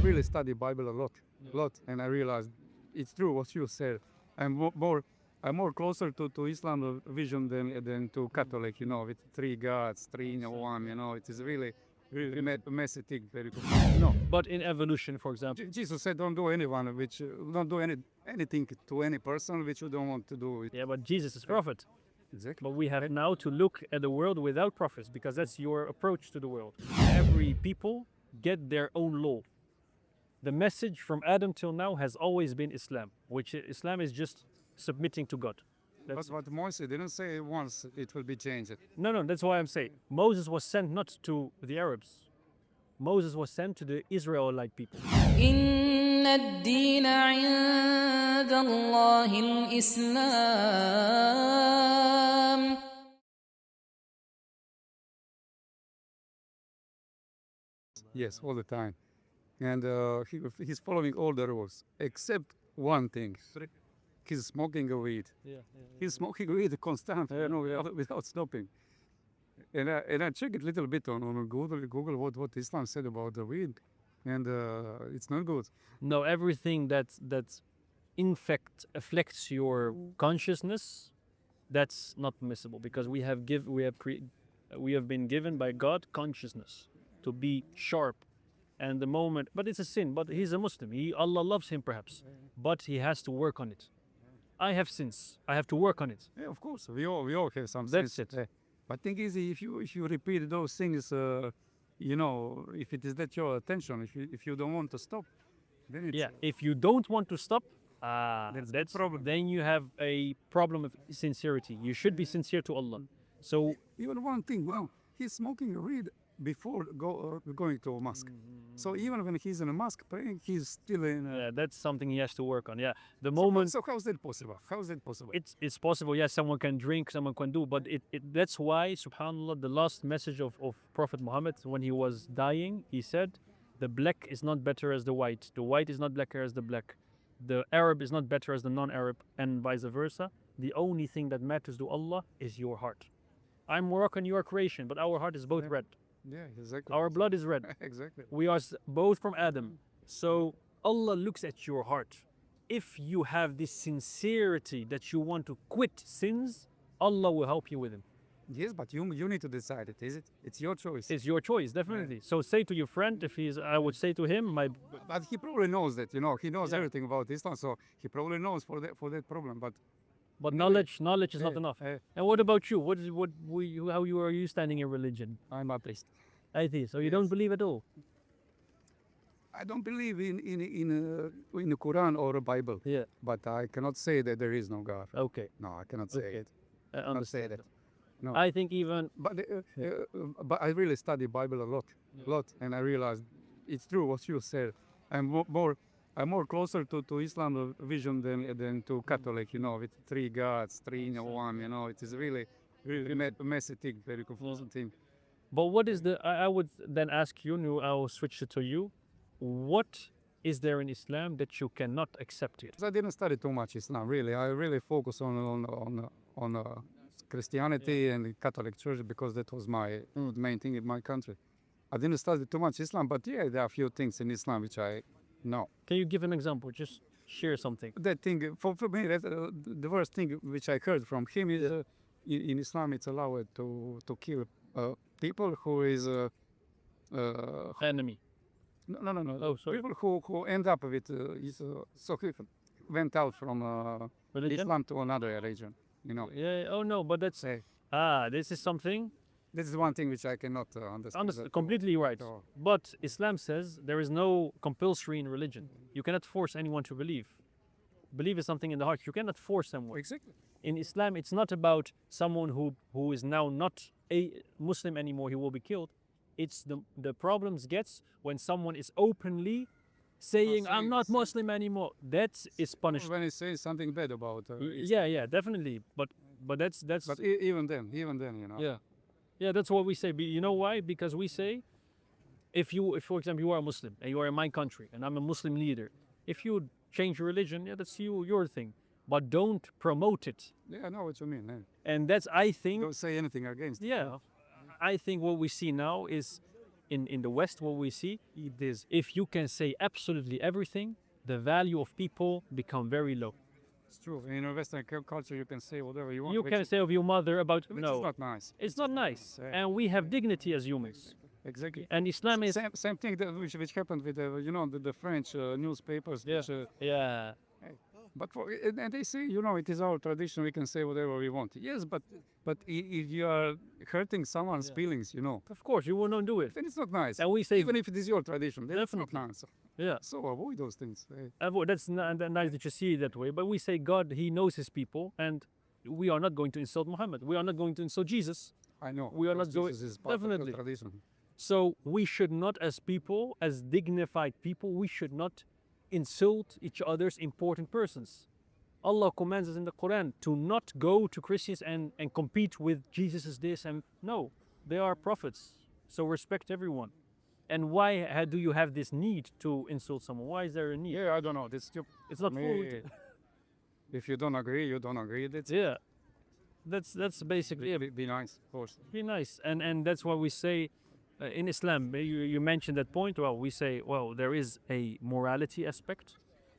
really study Bible a lot, and I realized it's true what you said. I'm more closer to Islam vision than to Catholic. With three gods, three in one. It is really messy thing. Very confusing. No, But in evolution, for example, Jesus said, don't do anything to any person which you don't want to do. yeah, but Jesus is prophet. Exactly. But we have now to look at the world without prophets, because that's your approach to the world. Every people get their own law. The message from Adam till now has always been Islam, which Islam is just submitting to God. But what Moses didn't say once it will be changed. No, that's why I'm saying Moses was sent not to the Arabs. Moses was sent to the Israelite people. إن الدين عند الله الإسلام. Yes, all the time. And he's following all the rules, except one thing. He's smoking a weed. He's smoking weed constantly, without stopping. And I checked it a little bit on Google what Islam said about the weed, and it's not good. No, everything that in fact affects your consciousness, that's not permissible, because we have been given by God consciousness to be sharp. And the moment, but it's a sin. But he's a Muslim. Allah loves him perhaps, but he has to work on it. I have sins. I have to work on it. Yeah, of course, we all have some That's sins. it. But thing is, if you repeat those things, if it is that your attention, if you don't want to stop, then it's Yeah. If you don't want to stop, that's problem. Then you have a problem of sincerity. You should be sincere to Allah. So even one thing. Well, he's smoking a weed before going to a mosque. So even when he's in a mosque praying, he's still in. yeah, that's something he has to work on. Yeah. The moment So how's that possible? it's possible, yes, someone can drink, someone can do, but that's why, subhanAllah, the last message of Prophet Muhammad when he was dying, he said, the black is not better as the white is not blacker as the black, the Arab is not better as the non-Arab, and vice versa. The only thing that matters to Allah is your heart. I'm Moroccan, you are Croatian, but our heart is both red. Yeah, exactly. Our blood is red. Exactly. We are both from Adam. So Allah looks at your heart. If you have this sincerity that you want to quit sins, Allah will help you with them. Yes, but you need to decide it. Is it? It's your choice. It's your choice, definitely. So say to your friend, I would say to him, But he probably knows that. He knows everything about Islam, so he probably knows for that problem. but knowledge is not Yeah, enough. yeah. And what about you? How are you standing in religion? I'm atheist. Atheist. So you don't believe at all? I don't believe in the Quran or a Bible. Yeah. But I cannot say that there is no God. Okay. No, I cannot say it. I Not say understand. that. No. I think even But I really study Bible a lot, and I realized it's true what you said. I'm more closer to Islam vision than to Catholic. With three gods, three in one. It is really messy thing, very confusing thing. But what is I would then ask you, I will switch it to you. What is there in Islam that you cannot accept it? I didn't study too much Islam, really. I really focus on Christianity and the Catholic Church because that was my main thing in my country. I didn't study too much Islam, but yeah, there are a few things in Islam which I know. Can you give an example? Just share something. That thing, for me, that's, the first thing which I heard from him is in Islam it's allowed to kill people who is Enemy. No. Oh, sorry. People who end up with so he went out from Religion? Islam to another religion. Yeah. Oh no, but that's Say, this is something. this is one thing which I cannot understand. Completely right. Oh. But Islam says there is no compulsory in religion. You cannot force anyone to believe. Believe is something in the heart. You cannot force someone. Exactly. In Islam, it's not about someone who is now not a Muslim anymore, he will be killed. It's the problems gets when someone is openly saying, I'm not Muslim anymore. That is punishment. When he says something bad about Yeah, definitely. But that's But even then, Yeah, that's what we say. You know why? Because we say, if for example you are a Muslim and you are in my country and I'm a Muslim leader, if you change your religion, yeah, that's your thing. But don't promote it. Yeah, I know what you mean. And that's, I think, Don't say anything against it. yeah, I think what we see now is in the West, what we see, It is. if you can say absolutely everything, the value of people become very low. It's true. In a Western culture, you can say whatever you want. You can say of your mother about which no. is not nice. It's not nice, Yeah. and we have dignity as humans. Exactly. And Islam is Same thing that which happened with the French newspapers. yeah, Which, yeah. but and they say it is our tradition. We can say whatever we want. Yes, but if you are hurting someone's feelings, Of course, you will not do it. then it's not nice. And we say Even if it is your tradition, then it's not Definitely. nice. yeah. So avoid those things. That's nice that you see it that way. But we say God, He knows His people, and we are not going to insult Muhammad. We are not going to insult Jesus. I know. We are because not going- this is part of definitely. the tradition. So we should not, as people, as dignified people, we should not insult each other's important persons. Allah commands us in the Quran to not go to Christians and compete with Jesus is this and no, they are prophets. So respect everyone. And why do you have this need to insult someone? Why is there a need? Yeah, I don't know. This stupid. It's not food. If you don't agree, you don't agree. That's Yeah. That's basically it. be nice, of course. Be nice. And that's why we say in Islam, you mentioned that point. Well, we say, well, there is a morality aspect.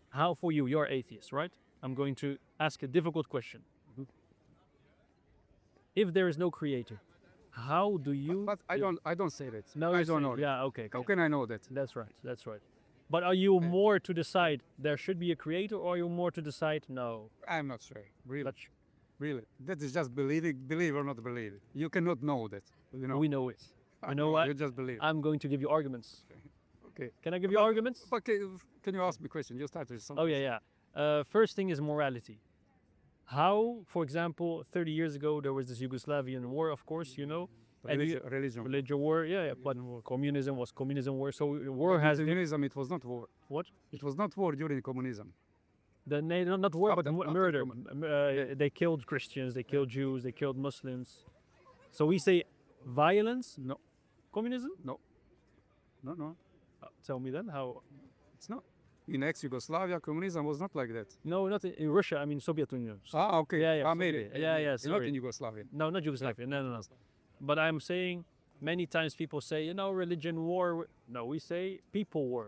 How for you? You're atheist, right? I'm going to ask a difficult question. If there is no creator, how do you? But I don't say that. No, I you're don't saying- know. Yeah, okay. How can I know that? That's right. That's right. But are you more to decide there should be a creator, or are you more to decide no? I'm not sure. Really, That's- really. That is just believe or not believe. You cannot know that. We know it. You know what? You just believe. I'm going to give you arguments. Okay. Can I give you arguments? Okay. Can you ask me a question? You start with something. Oh yeah. First thing is morality. How, for example, 30 years ago there was this Yugoslavian war, of course, and Religion. religion war. Yeah. But communism was communism war. So war has Communism. It was not war. what? It was not war during communism. Not war, but After murder. They killed Christians. They killed Jews. They killed Muslims. So we say violence. No. Communism. No. Tell me then how. It's not. In ex-Yugoslavia, communism was not like that. No, not in Russia. I mean Soviet Union. Ah, okay. Yeah. Maybe. Soviet. Yeah. Not Sorry. in Yugoslavia. No, not Yugoslavia. No. But I'm saying many times people say, religion war. No, we say people war.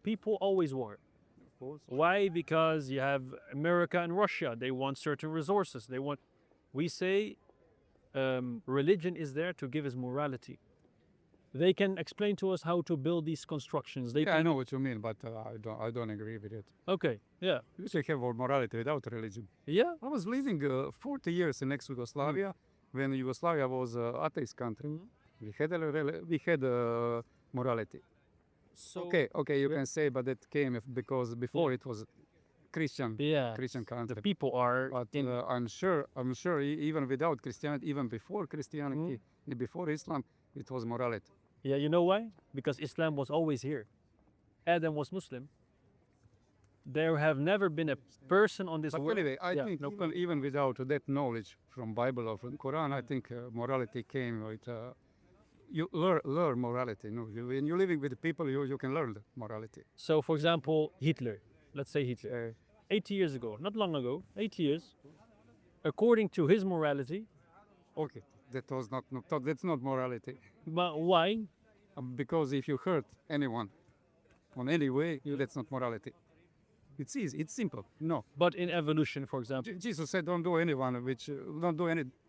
People always war. Of course. Why? Because you have America and Russia. They want certain resources. We say religion is there to give us morality. They can explain to us how to build these constructions. Yeah, I know what you mean, but I don't agree with it. Okay, yeah. You should have morality without religion. Yeah, I was living 40 years in ex-Yugoslavia when Yugoslavia was an atheist country. We had morality. so Okay, you can say, but that came because before it was Christian the country. people are But I'm sure even without Christianity, even before Christianity, before Islam, it was morality. Yeah, you know why? Because Islam was always here. Adam was Muslim. There have never been a person on this But world. anyway, I Yeah, think no even without that knowledge from Bible or from Quran, I think morality came with you learn morality. When you're living with the people, you can learn the morality. So, for example, Hitler. Let's say Hitler. 80 years ago, not long ago, 80 years, according to his morality, Okay, that's not morality. but why? Because if you hurt anyone on any way, that's not morality. It's easy. It's simple. No. But in evolution, for example, Jesus said, don't do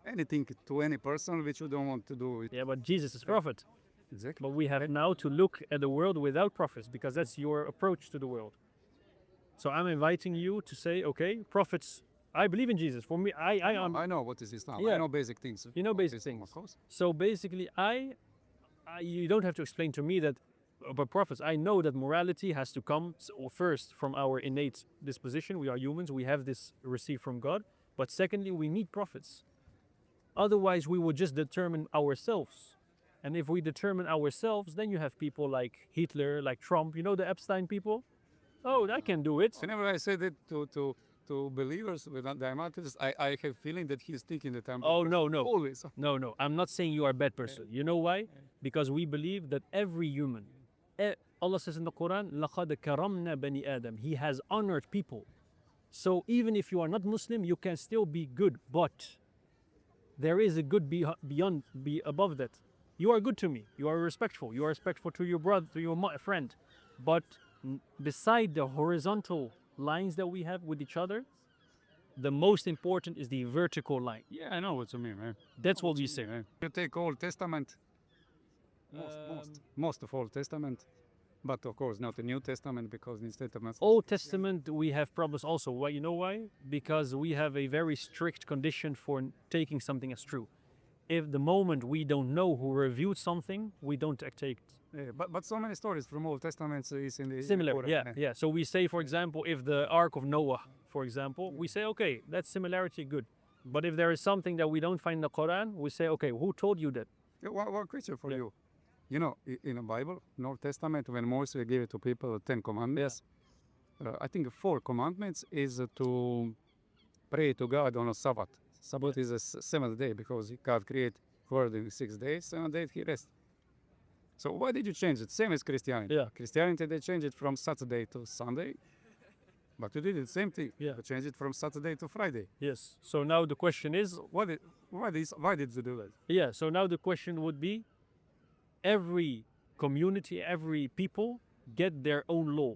anything to any person which you don't want to do. yeah, but Jesus is prophet. Exactly. But we have now to look at the world without prophets because that's your approach to the world. So I'm inviting you to say, okay, prophets. I believe in Jesus. For me, I am. I know what is Islam. Yeah. I know basic things. You know basic Islam, things. Of course. So basically, you don't have to explain to me that about prophets. I know that morality has to come first from our innate disposition. We are humans. We have this received from God. But secondly, we need prophets. Otherwise, we would just determine ourselves. And if we determine ourselves, then you have people like Hitler, like Trump. You know the Epstein people? Oh, I can do it. Whenever I say that to believers with diamantes, I have feeling that he's thinking that I'm. Oh, no. Always. No. I'm not saying you are a bad person. You know why? Because we believe that every human, Allah says in the Quran, لَقَدْ كَرَمْنَا بَنِي آدَمَ. He has honored people. So even if you are not Muslim, you can still be good. But there is a good above that. You are good to me. You are respectful. You are respectful to your brother, to your friend. But beside the horizontal lines that we have with each other, the most important is the vertical line. Yeah, I know what you mean, man. That's what we say. Man. You take Old Testament, most of Old Testament, but of course not the New Testament, because in Testament. Old Testament, we have problems also. Why? You know why? Because we have a very strict condition for taking something as true. If the moment we don't know who reviewed something, we don't take it. Yeah, but so many stories from Old Testament is in the Similar, Quran. yeah. So we say, for example, if the Ark of Noah, for example, we say, okay, that's similarity, good. But if there is something that we don't find in the Quran, we say, okay, who told you that? Yeah, one question for you. You know, in the Bible, in Old Testament, when Moses gave it to people, the 10 Commandments, I think 4 commandments is to pray to God on a Sabbath. Sabbath is a seventh day, because God created world in 6 days, 7 days he rests. So why did you change it? Same as Christianity. Yeah. Christianity, they changed it from Saturday to Sunday, but you did the same thing. Yeah. You changed it from Saturday to Friday. Yes. So now the question is, Why did you do that? yeah, so now the question would be, every community, every people get their own law.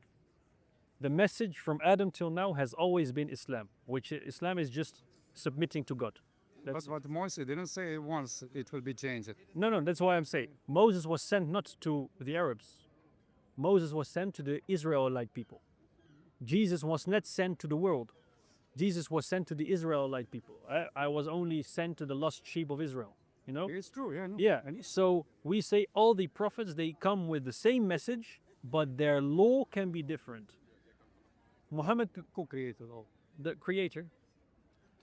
The message from Adam till now has always been Islam, which Islam is just submitting to God. But Moses didn't say once it will be changed. No, that's why I'm saying Moses was sent not to the Arabs. Moses was sent to the Israelite people. Jesus was not sent to the world. Jesus was sent to the Israelite people. I was only sent to the lost sheep of Israel. You know? It's true, yeah. No. Yeah. So we say all the prophets, they come with the same message, but their law can be different. Muhammad, Who created all? the creator,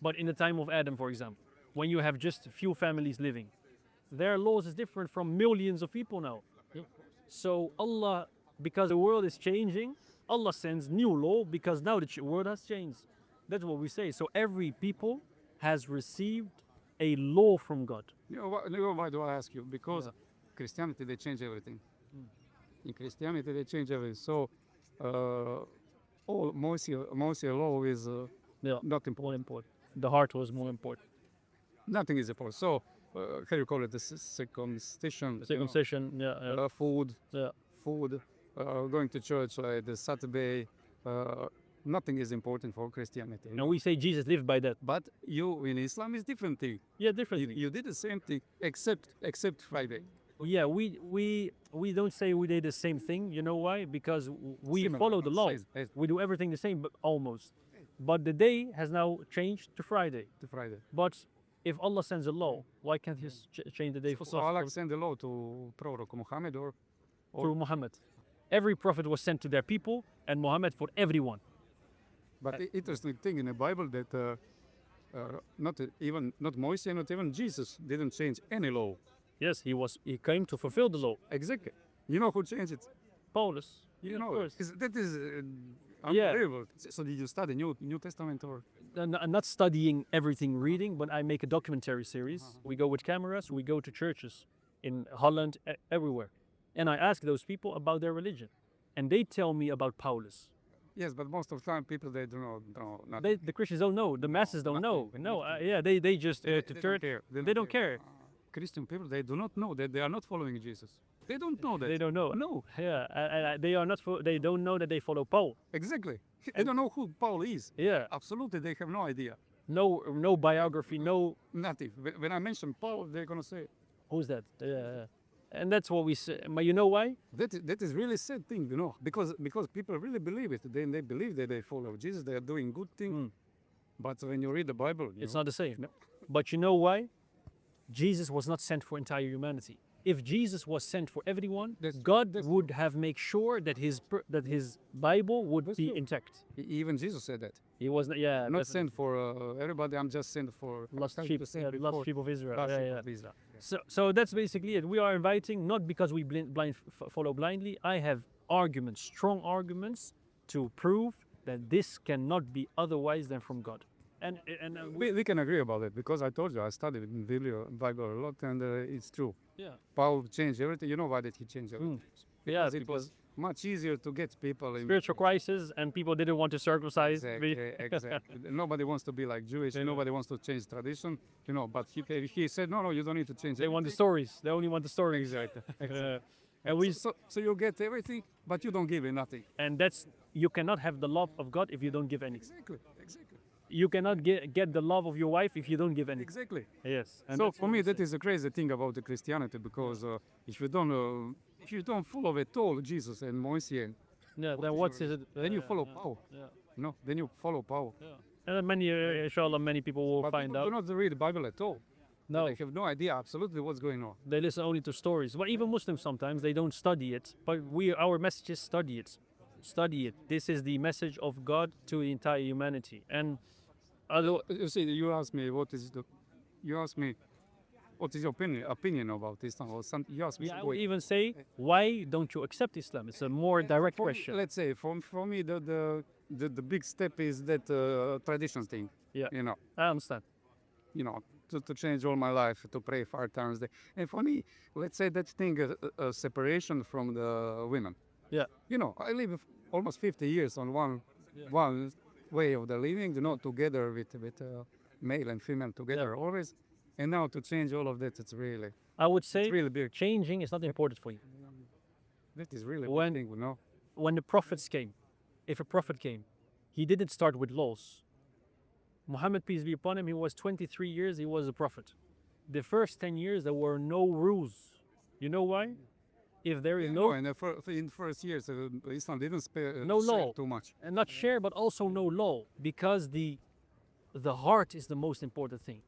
but in the time of Adam, for example, when you have just a few families living, their laws is different from millions of people now. So Allah, because the world is changing, Allah sends new law because now the world has changed. That's what we say. So every people has received a law from God. You know, why do I ask you? Because Christianity, they change everything. In Christianity, they change everything. So all Moses law is not important. The heart was more important. Nothing is important. So how you call it? The circumcision. Circumcision, Food. yeah. Food. Going to church like the Saturday. Nothing is important for Christianity. And we say Jesus lived by that. But you in Islam is different thing. Yeah, differently. You did the same thing except Friday. Yeah, we don't say we did the same thing. You know why? Because we Similar, follow the law. yes. We do everything the same, but almost. But the day has now changed to Friday. To Friday. But if Allah sends a law, why can't He change the day for So Allah sent the law to Prorok Muhammad or through Muhammad? Every prophet was sent to their people, and Muhammad for everyone. But interesting thing in the Bible that not Moses, not even Jesus didn't change any law. Yes, he came to fulfill the law. Exactly. You know who changed it? Paulus. You of know, course. that is unbelievable. So did you study New Testament or? I'm not studying everything reading, but I make a documentary series. We go with cameras, we go to churches in Holland, everywhere. And I ask those people about their religion. And they tell me about Paulus. Yes, but most of the time people they don't know nothing. The Christians don't know. The masses don't know. No, they just They to don't church. care. They don't care. Christian people they do not know that they are not following Jesus. They don't know that. They don't know. No, Yeah, they are not. They don't know that they follow Paul. exactly. They don't know who Paul is. Yeah, Absolutely, they have no idea. no biography. No, Nothing. When I mention Paul, they're gonna say who's that? Yeah, and that's what we say. But you know why? that is really sad thing, you know, because people really believe it. They believe that they follow Jesus. They are doing good thing. But when you read the Bible, It's not the same. But you know why? Jesus was not sent for entire humanity. If Jesus was sent for everyone, God would have made sure that his Bible would be true. intact. Even Jesus said that. He was not. Yeah, I'm not definitely. sent for everybody. I'm just sent for Lost I'm sheep. to say Yeah, before, lost sheep of Israel. lost Yeah, sheep yeah. of Israel. So that's basically it. We are inviting not because we follow blindly. I have arguments, strong arguments, to prove that this cannot be otherwise than from God. And We can agree about it because I told you I studied in Bible a lot and it's true. yeah, Paul changed everything. You know why did he change everything? yeah, Because it was much easier to get people in. Spiritual crisis, and people didn't want to circumcise. Exactly. Nobody wants to be like Jewish. Nobody wants to change tradition. But he said, no, you don't need to change. They want the stories. They only want the stories. Exactly. And we So you get everything, but you don't give nothing. and that's you cannot have the love of God if you don't give anything. Exactly. You cannot get the love of your wife if you don't give anything. Exactly. Yes. And So that's for what me, we that say. is the crazy thing about the Christianity, because if you don't follow at all Jesus and Moses, Yeah. Then what's it? then you follow power. Yeah. No, then you follow power. Yeah. And then inshallah, many people will But find people out. do not read the Bible at all. No, They have no idea absolutely what's going on. they listen only to stories. But even Muslims sometimes they don't study it. But our messages study it. Study it. This is the message of God to the entire humanity. And although You see, you asked me what is your opinion about Islam or something. You asked me. I would even say, why don't you accept Islam? It's a more direct question. Let's say for me the big step is that tradition thing. Yeah. I understand. To change all my life, to pray 5 times a day. And for me, let's say that thing, a separation from the women. Yeah. I live almost 50 years on one way of the living, together with male and female together always. And now to change all of that, it's really I would say really big. changing is not important for you. That is really When- big thing, When the prophets came, if a prophet came, he didn't start with laws. Muhammad, peace be upon him, he was 23 years, he was a prophet. The first 10 years, there were no rules. You know why? If there is no, And in first years, Islam didn't No share law. too much. and not share, but also no law, because the heart is the most important thing.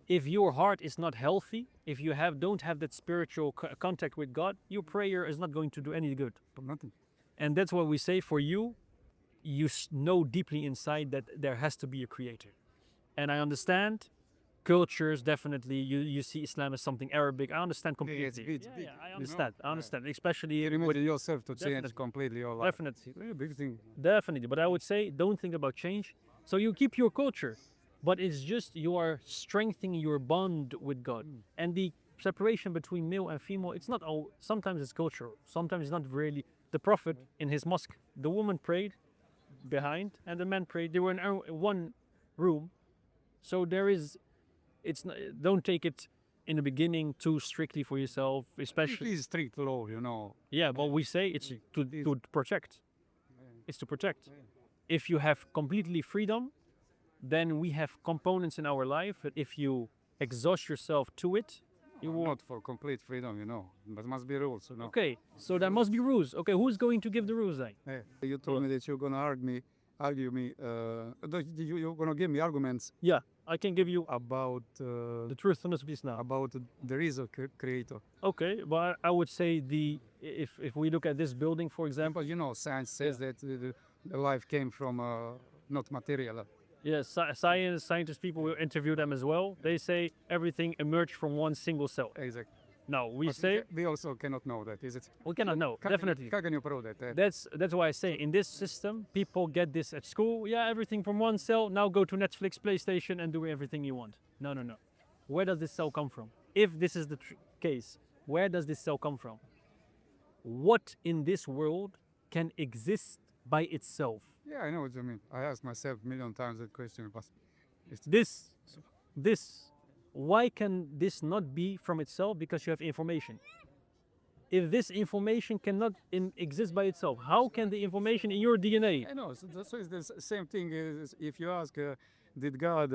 If your heart is not healthy, if you don't have that spiritual contact with God, your prayer is not going to do any good. For nothing. And that's what we say for you. You know deeply inside that there has to be a creator. And I understand cultures, definitely. You see Islam as something Arabic. I understand completely. it's big, I understand. I understand. Especially You with imagine yourself to change Definitely. completely your life. definitely. Really big thing. Definitely. But I would say don't think about change. So you keep your culture, but it's just you are strengthening your bond with God. And the separation between male and female, it's not all, sometimes it's cultural. Sometimes it's not really. The Prophet in his mosque, the woman prayed behind and the man prayed. They were in one room. So it's not, don't take it in the beginning too strictly for yourself, It especially. is strict law, Yeah, but we say it's to protect. It's to protect. If you have completely freedom, then we have components in our life that if you exhaust yourself to it, you will. Not for complete freedom, but must be rules, Okay, so there must be rules. Okay, who's going to give the rules then? Yeah. You told me that you're gonna argue me. You're gonna give me arguments Yeah, I can give you about the truthfulness of Islam. about there is a creator. Okay, but I would say if we look at this building, for example, Example, science says that the life came from not material. yes, scientists, people will interview them as well. They say everything emerged from one single cell. Exactly. No, we But say we also cannot know that, is it? we cannot know. Definitely. How can you prove that? That's why I say in this system, people get this at school. Yeah, everything from one cell. Now go to Netflix, PlayStation, and do everything you want. No. Where does this cell come from? If this is the case, where does this cell come from? What in this world can exist by itself? Yeah, I know what you mean. I asked myself a million times that question, but This, why can this not be from itself? Because you have information. If this information cannot exist by itself, how can the information in your DNA? I know. So it's the same thing as if you ask, did God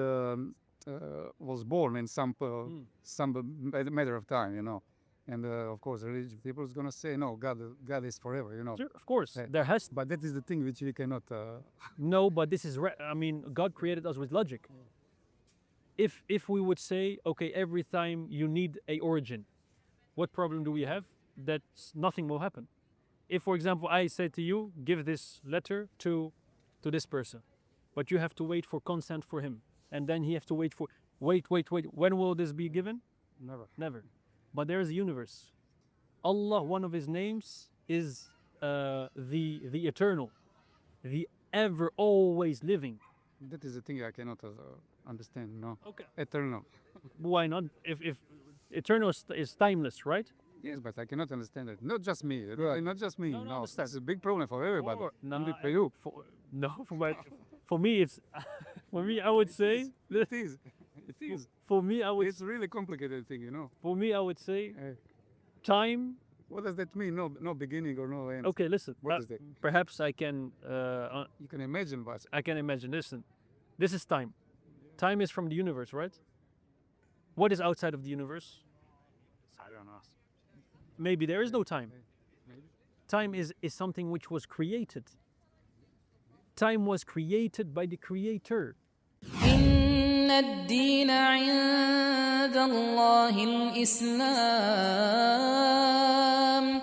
was born in some matter of time, And of course, religious people is gonna say no. God is forever, Sure, of course, Yeah. there has. But that is the thing which we cannot. No, but this is. God created us with logic. If we would say, okay, every time you need a origin, what problem do we have? That nothing will happen. If, for example, I say to you, give this letter to this person, but you have to wait for consent for him, and then he has to wait. When will this be given? Never. Never. But there is a universe. Allah, one of His names is the eternal, the ever always living. That is the thing I cannot understand. No. Okay. Eternal. Why not? If eternal is timeless, right? Yes, but I cannot understand it. Not just me. Not just me. No, no, I No, understand. it's a big problem for everybody. No, Only for you. For me, it's for me. I would say It is. It is. for me, I would It's a really complicated thing, you know. for me, I would say Eh, time. What does that mean? No beginning or no end. Okay, listen. What is that? Perhaps I can You can imagine, but I can imagine. Listen, this is time. Time is from the universe, right? What is outside of the universe? I don't know. Maybe there is no time. Maybe. Time is something which was created. Time was created by the creator. إن الدين عند الله الإسلام